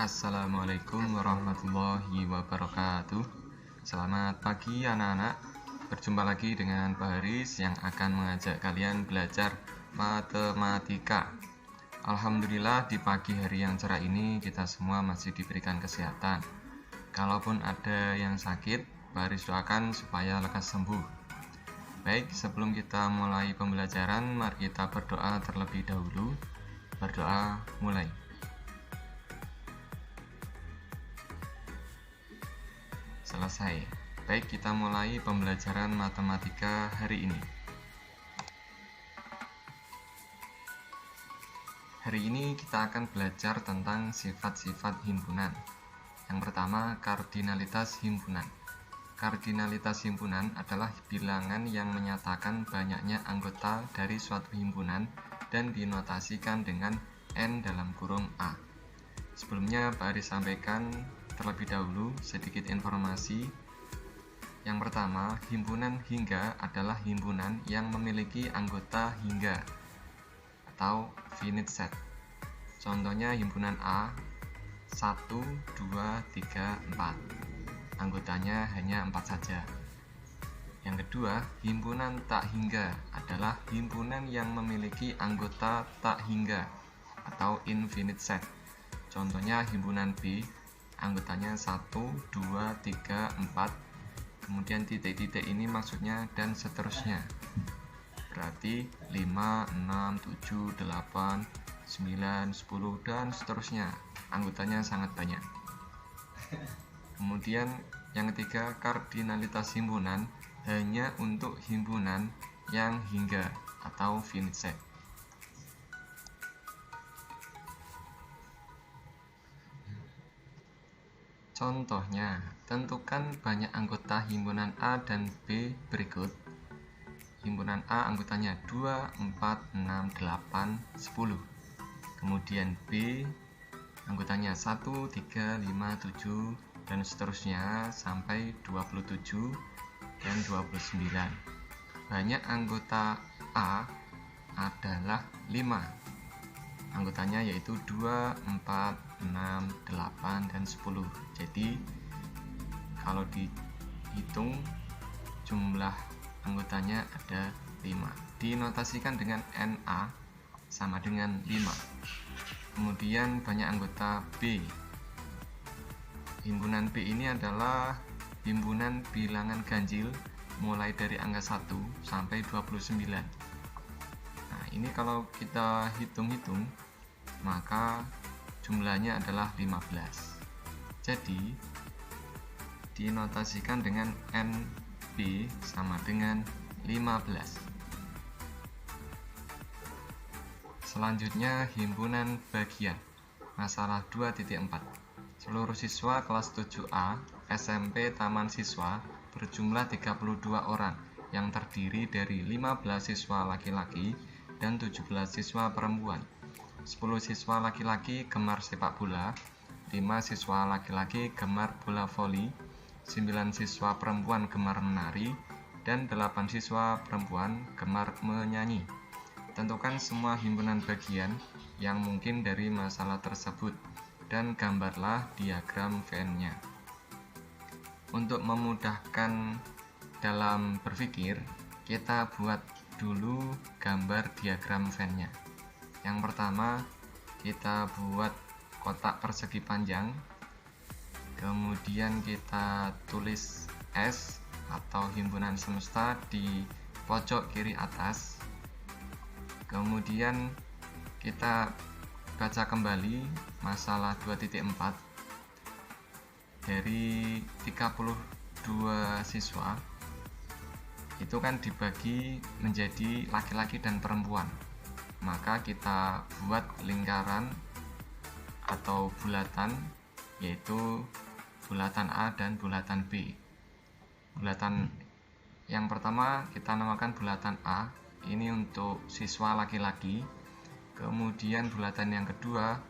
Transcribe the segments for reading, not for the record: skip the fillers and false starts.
Assalamualaikum warahmatullahi wabarakatuh. Selamat pagi anak-anak. Berjumpa lagi dengan Pak Haris yang akan mengajak kalian belajar matematika. Alhamdulillah di pagi hari yang cerah ini kita semua masih diberikan kesehatan. Kalaupun ada yang sakit, Pak Haris doakan supaya lekas sembuh. Baik, sebelum kita mulai pembelajaran, mari kita berdoa terlebih dahulu. Berdoa mulai. Selesai. Baik, kita mulai pembelajaran matematika hari ini. Hari ini kita akan belajar tentang sifat-sifat himpunan. Yang pertama, kardinalitas himpunan. Kardinalitas himpunan adalah bilangan yang menyatakan banyaknya anggota dari suatu himpunan dan dinotasikan dengan N dalam kurung A. Sebelumnya, Pak Aris sampaikan terlebih dahulu sedikit informasi. Yang pertama, himpunan hingga adalah himpunan yang memiliki anggota hingga atau finite set. Contohnya himpunan A 1, 2, 3, 4. Anggotanya hanya 4 saja. Yang kedua, himpunan tak hingga adalah himpunan yang memiliki anggota tak hingga atau infinite set. Contohnya himpunan B, anggotanya 1, 2, 3, 4. Kemudian titik-titik ini maksudnya dan seterusnya. Berarti 5, 6, 7, 8, 9, 10 dan seterusnya. Anggotanya sangat banyak. Kemudian yang ketiga, kardinalitas himpunan hanya untuk himpunan yang hingga atau finite set. Contohnya, tentukan banyak anggota himpunan A dan B berikut. Himpunan A anggotanya 2, 4, 6, 8, 10. Kemudian B anggotanya 1, 3, 5, 7 dan seterusnya sampai 27 dan 29. Banyak anggota A adalah 5. Anggotanya yaitu 2, 4, 6, 8, dan 10. Jadi kalau dihitung jumlah anggotanya ada 5. Dinotasikan dengan NA sama dengan 5. Kemudian banyak anggota B. Himpunan B ini adalah himpunan bilangan ganjil mulai dari angka 1 sampai 29. Nah, ini kalau kita hitung-hitung maka jumlahnya adalah 15. Jadi dinotasikan dengan NB sama dengan 15. Selanjutnya himpunan bagian. Masalah 2.4. Seluruh siswa kelas 7A SMP Taman Siswa berjumlah 32 orang yang terdiri dari 15 siswa laki-laki dan 17 siswa perempuan. 10 siswa laki-laki gemar sepak bola, 5 siswa laki-laki gemar bola voli, 9 siswa perempuan gemar menari, dan 8 siswa perempuan gemar menyanyi. Tentukan semua himpunan bagian yang mungkin dari masalah tersebut dan gambarlah diagram Venn-nya. Untuk memudahkan dalam berpikir, kita buat dulu gambar diagram Venn-nya. Yang pertama, kita buat kotak persegi panjang. Kemudian kita tulis S atau himpunan semesta di pojok kiri atas. Kemudian kita baca kembali masalah 2.4. Dari 32 siswa itu kan dibagi menjadi laki-laki dan perempuan. Maka kita buat lingkaran atau bulatan, yaitu bulatan A dan bulatan B. Bulatan yang pertama kita namakan bulatan A, ini untuk siswa laki-laki. Kemudian bulatan yang kedua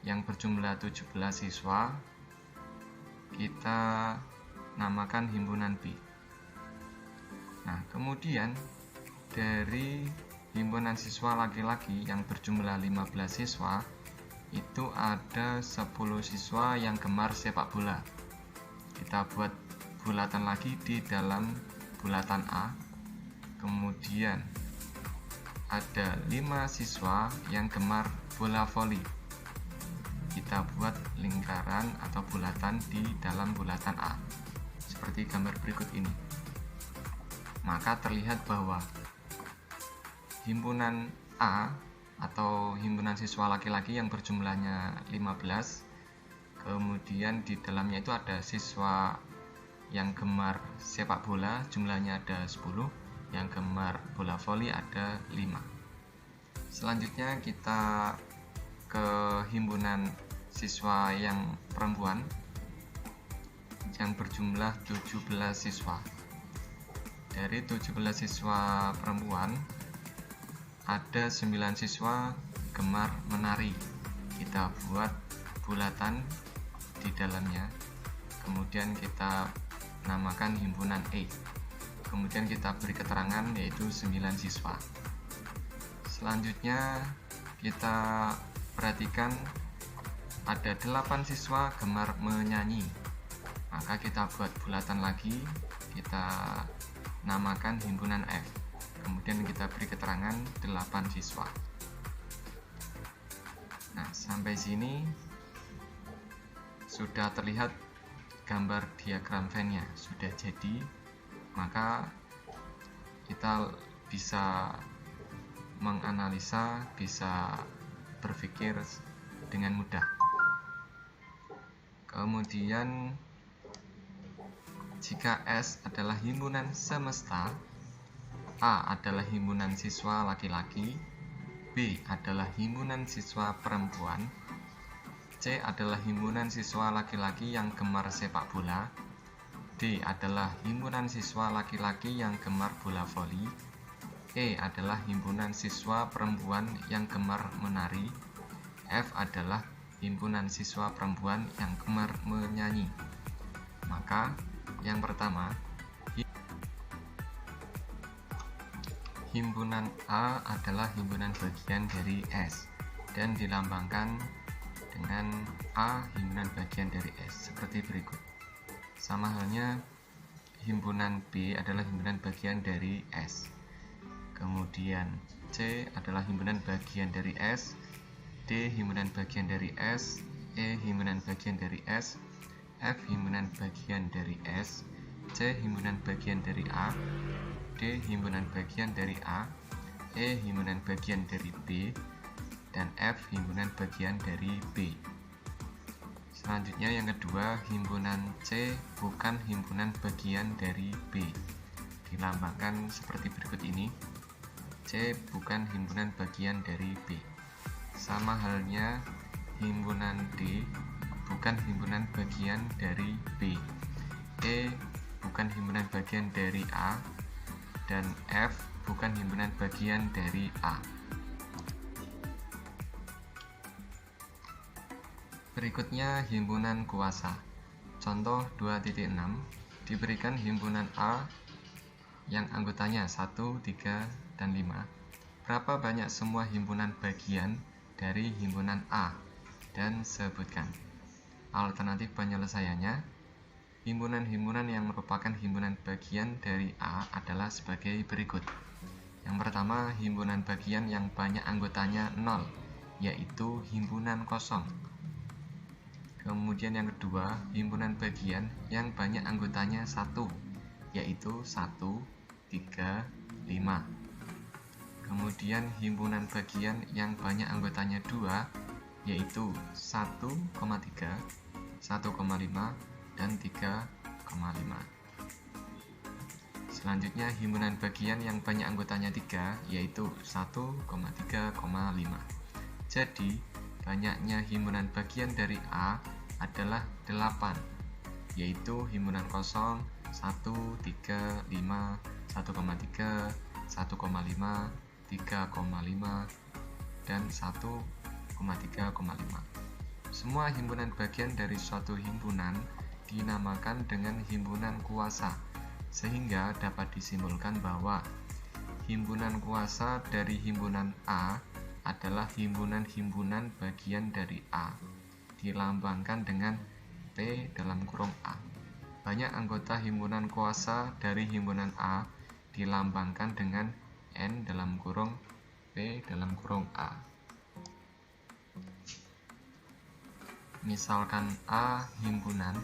yang berjumlah 17 siswa kita namakan himpunan B. Nah, kemudian dari himpunan siswa laki-laki yang berjumlah 15 siswa itu ada 10 siswa yang gemar sepak bola. Kita buat bulatan lagi di dalam bulatan A. Kemudian ada 5 siswa yang gemar bola voli. Kita buat lingkaran atau bulatan di dalam bulatan A seperti gambar berikut ini. Maka terlihat bahwa himpunan A atau himpunan siswa laki-laki yang berjumlahnya 15, kemudian di dalamnya itu ada siswa yang gemar sepak bola, jumlahnya ada 10, yang gemar bola voli ada 5. Selanjutnya kita ke himpunan siswa yang perempuan yang berjumlah 17 siswa. Dari 17 siswa perempuan ada 9 siswa gemar menari. Kita buat bulatan di dalamnya, kemudian kita namakan himpunan E. Kemudian kita beri keterangan yaitu 9 siswa. Selanjutnya kita perhatikan ada 8 siswa gemar menyanyi. Maka kita buat bulatan lagi, kita namakan himpunan F. Kemudian kita beri keterangan 8 siswa. Nah, sampai sini sudah terlihat gambar diagram Venn-nya sudah jadi. Maka kita bisa menganalisa, bisa berpikir dengan mudah. Kemudian jika S adalah himpunan semesta, A adalah himpunan siswa laki-laki, B adalah himpunan siswa perempuan, C adalah himpunan siswa laki-laki yang gemar sepak bola, D adalah himpunan siswa laki-laki yang gemar bola voli, E adalah himpunan siswa perempuan yang gemar menari, F adalah himpunan siswa perempuan yang gemar menyanyi. Maka yang pertama, himpunan A adalah himpunan bagian dari S dan dilambangkan dengan A himpunan bagian dari S seperti berikut. Sama halnya himpunan B adalah himpunan bagian dari S. Kemudian C adalah himpunan bagian dari S, D himpunan bagian dari S, E himpunan bagian dari S, F himpunan bagian dari S, C himpunan bagian dari A, D himpunan bagian dari A, E himpunan bagian dari B, dan F himpunan bagian dari B. Selanjutnya yang kedua, himpunan C bukan himpunan bagian dari B. Dilambangkan seperti berikut ini. C bukan himpunan bagian dari B. Sama halnya himpunan D bukan himpunan bagian dari B. E bukan himpunan bagian dari A, dan F bukan himpunan bagian dari A. Berikutnya himpunan kuasa. Contoh 2.6 diberikan himpunan A yang anggotanya 1, 3, dan 5. Berapa banyak semua himpunan bagian dari himpunan A? Dan sebutkan. Alternatif penyelesaiannya, himpunan-himpunan yang merupakan himpunan bagian dari A adalah sebagai berikut. Yang pertama, himpunan bagian yang banyak anggotanya 0, yaitu himpunan kosong. Kemudian yang kedua, himpunan bagian yang banyak anggotanya 1, yaitu 1, 3, 5. Kemudian himpunan bagian yang banyak anggotanya 2, yaitu 1,3, 1,5, dan 3,5. Selanjutnya himpunan bagian yang banyak anggotanya 3, yaitu 1,3,5. Jadi banyaknya himpunan bagian dari A adalah 8, yaitu himpunan kosong 1, 3, 5, 1,3, 1,5, 3,5, dan 1,3,5. Semua himpunan bagian dari suatu himpunan dinamakan dengan himpunan kuasa, sehingga dapat disimpulkan bahwa himpunan kuasa dari himpunan A adalah himpunan-himpunan bagian dari A, dilambangkan dengan P dalam kurung A. Banyak anggota himpunan kuasa dari himpunan A dilambangkan dengan N dalam kurung P dalam kurung A. Misalkan A himpunan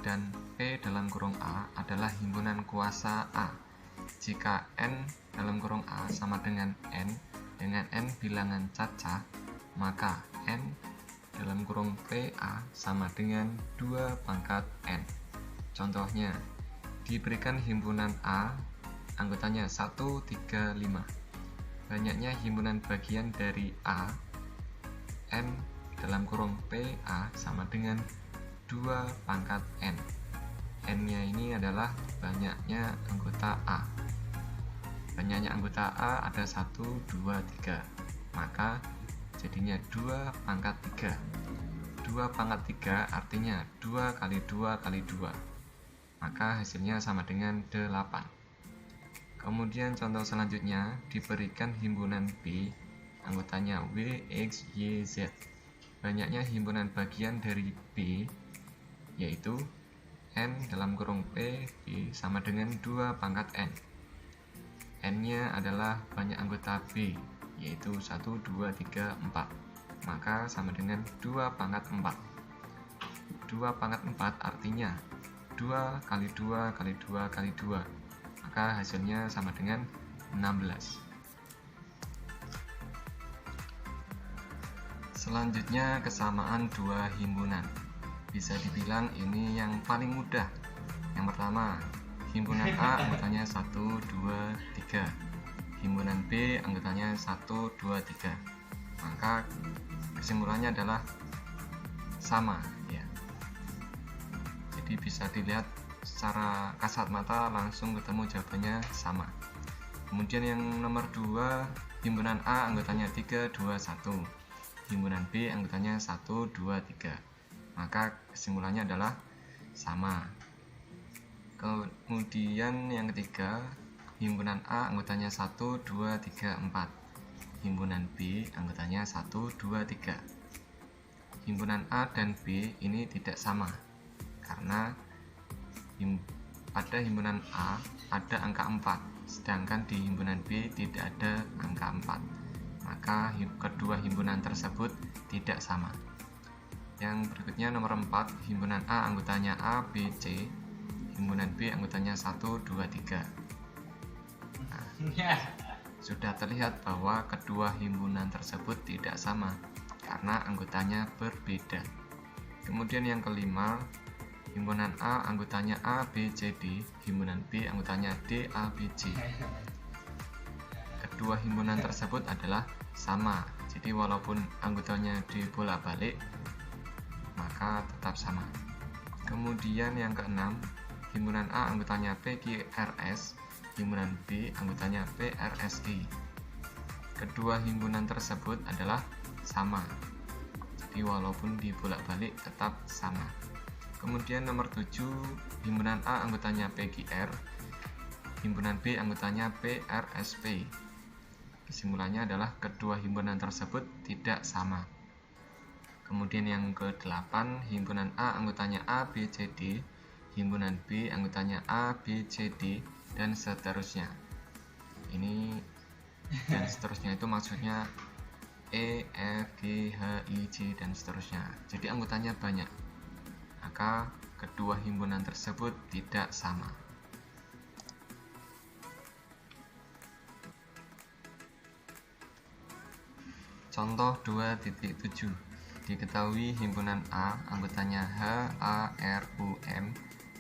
dan P dalam kurung A adalah himpunan kuasa A. Jika N dalam kurung A sama dengan N bilangan cacah, maka N dalam kurung PA sama dengan 2 pangkat N. Contohnya, diberikan himpunan A, anggotanya 1, 3, 5. Banyaknya himpunan bagian dari A, N dalam kurung PA sama dengan 2 pangkat N. N-nya ini adalah banyaknya anggota A. Banyaknya anggota A ada 1, 2, 3. Maka jadinya 2 pangkat 3. 2 pangkat 3 artinya 2 kali 2 kali 2. Maka hasilnya sama dengan 8. Kemudian contoh selanjutnya, diberikan himpunan B, anggotanya W, X, Y, Z. Banyaknya himpunan bagian dari B, yaitu N dalam kurung P, B sama dengan 2 pangkat N. N-nya adalah banyak anggota B, yaitu 1, 2, 3, 4. Maka sama dengan 2 pangkat 4. 2 pangkat 4 artinya 2 kali 2 kali 2 kali 2. Maka hasilnya sama dengan 16. Selanjutnya kesamaan dua himpunan. Bisa dibilang ini yang paling mudah. Yang pertama, himpunan A anggotanya 1, 2, 3. Himpunan B anggotanya 1, 2, 3. Maka kesimpulannya adalah sama ya. Jadi bisa dilihat secara kasat mata langsung ketemu jawabannya sama. Kemudian yang nomor 2, himpunan A anggotanya 3, 2, 1. Himpunan B anggotanya 1, 2, 3. Maka kesimpulannya adalah sama. Kemudian yang ketiga, himpunan A anggotanya 1, 2, 3, 4. Himpunan B anggotanya 1, 2, 3. Himpunan A dan B ini tidak sama karena pada himpunan A ada angka 4, sedangkan di himpunan B tidak ada angka 4. Maka kedua himpunan tersebut tidak sama. Yang berikutnya nomor 4, himpunan A anggotanya A, B, C. Himpunan B anggotanya 1, 2, 3. Nah, sudah terlihat bahwa kedua himpunan tersebut tidak sama karena anggotanya berbeda. Kemudian yang kelima, himpunan A anggotanya A, B, C, D. Himpunan B anggotanya D, A, B, C. Kedua himpunan tersebut adalah sama, jadi walaupun anggotanya dibolak-balik maka tetap sama. Kemudian yang keenam, himpunan A anggotanya P, Q, R, S. Himpunan B anggotanya P, R, S, I. Kedua himpunan tersebut adalah sama, jadi walaupun dibolak-balik tetap sama. Kemudian nomor 7, himpunan A anggotanya P, Q, R. Himpunan B anggotanya P, R, S, P. Kesimpulannya adalah kedua himpunan tersebut tidak sama. Kemudian yang ke-8, himpunan A anggotanya A, B, C, D. Himpunan B anggotanya A, B, C, D, dan seterusnya. Ini dan seterusnya itu maksudnya E, F, G, H, I, J, dan seterusnya. Jadi anggotanya banyak. Maka kedua himpunan tersebut tidak sama. Contoh 2.7. Diketahui himpunan A anggotanya H, A, R, U, M,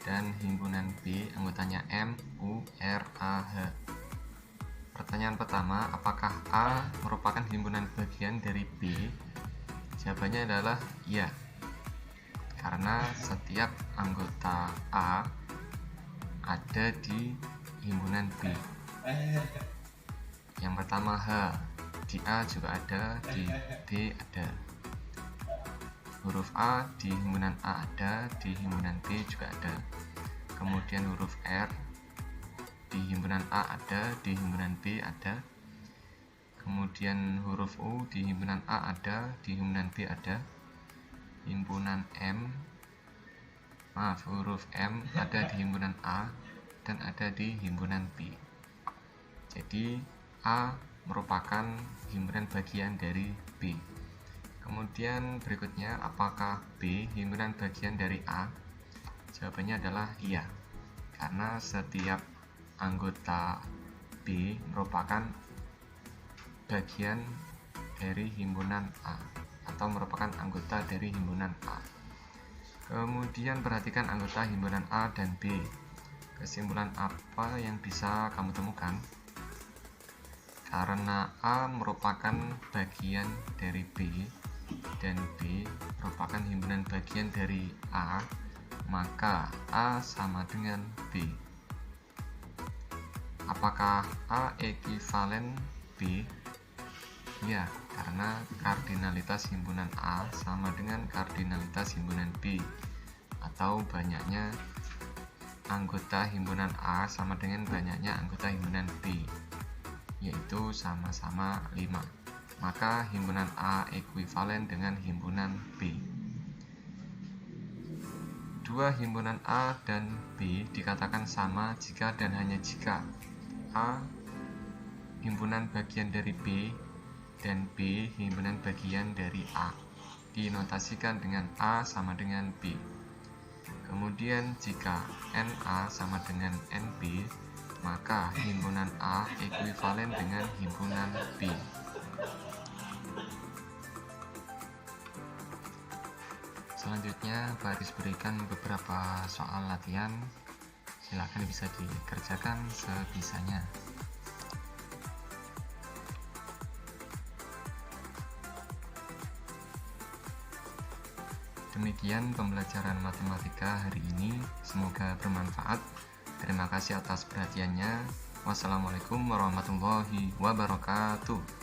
dan himpunan B anggotanya M, U, R, A, H. Pertanyaan pertama, apakah A merupakan himpunan bagian dari B? Jawabannya adalah iya, karena setiap anggota A ada di himpunan B. Yang pertama H, di A juga ada, di B ada. Huruf A di himpunan A ada, di himpunan B juga ada. Kemudian huruf R di himpunan A ada, di himpunan B ada. Kemudian huruf U di himpunan A ada, di himpunan B ada. Huruf M ada di himpunan A dan ada di himpunan B. Jadi A merupakan himpunan bagian dari B. Kemudian berikutnya, apakah B himpunan bagian dari A? Jawabannya adalah iya, karena setiap anggota B merupakan bagian dari himpunan A atau merupakan anggota dari himpunan A. Kemudian perhatikan anggota himpunan A dan B. Kesimpulan apa yang bisa kamu temukan? Karena A merupakan bagian dari B dan B merupakan himpunan bagian dari A, maka A sama dengan B. Apakah A ekuivalen B? Ya, karena kardinalitas himpunan A sama dengan kardinalitas himpunan B, atau banyaknya anggota himpunan A sama dengan banyaknya anggota himpunan B, yaitu sama-sama 5. Maka himpunan A ekuivalen dengan himpunan B. Dua himpunan A dan B dikatakan sama jika dan hanya jika A himpunan bagian dari B dan B himpunan bagian dari A dinotasikan dengan A sama dengan B. Kemudian jika NA sama dengan NB, maka himpunan A ekuivalen dengan himpunan B. Selanjutnya, Baris berikan beberapa soal latihan. Silakan bisa dikerjakan sebisanya. Demikian pembelajaran matematika hari ini, semoga bermanfaat. Terima kasih atas perhatiannya. Wassalamualaikum warahmatullahi wabarakatuh.